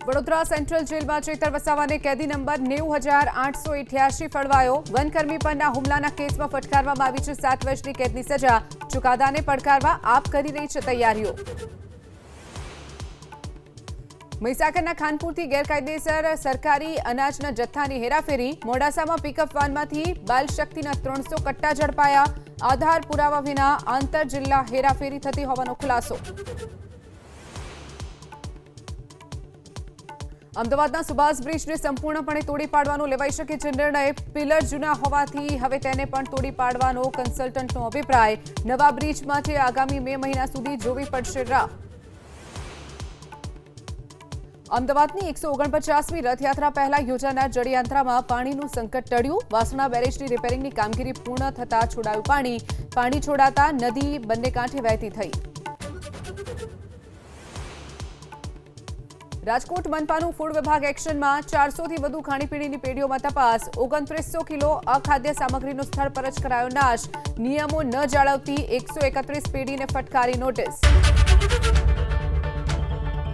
Vadodara central જેલમાં ચેતર વસાવાને કેદી નંબર 90,888 ફળવાયો. વનકર્મી પરના હુમલાના કેસમાં ફટકારવામાં આવી છે 7 વર્ષની કેદની સજા. ચુકાદાને પડકારવા આપ કરી રહી છે તૈયારીઓ. મહીસાગરના ખાનપુરથી ગેરકાયદેસર સરકારી અનાજના જથ્થાની હેરાફેરી. મોડાસામાં પિકઅપ વાનમાંથી બાલશક્તિના 300 કટ્ટા ઝડપાયા. આધાર પુરાવા વિના આંતર જિલ્લા હેરાફેરી થતી હોવાનો ખુલાસો. અમદાવાદના સુભાષ બ્રિજને સંપૂર્ણપણે તોડી પાડવાનો લેવાઈ શકે છે નિર્ણય. પિલર જૂના હોવાથી હવે તેને પણ તોડી પાડવાનો કન્સલ્ટન્ટનો અભિપ્રાય. નવા બ્રિજ માટે આગામી મે મહિના સુધી જોવી પડશે રાહ. અમદાવાદની 149મી રથયાત્રા પહેલા યોજાનાર જળયાત્રામાં પાણીનું સંકટ ટળ્યું. વાસણા બેરેજની રિપેરિંગની કામગીરી પૂર્ણ થતા છોડાયું પાણી. પાણી છોડાતા નદી બંને કાંઠે વહેતી થઈ. રાજકોટ મનપાનું ફૂડ વિભાગ એક્શનમાં. 400થી વધુ ખાણીપીણીની પેઢીઓમાં તપાસ. 2900 કિલો અખાદ્ય સામગ્રીનો સ્થળ પર જ કરાયો નાશ. નિયમો ન જાળવતી 131 પેઢીને ફટકારી નોટિસ.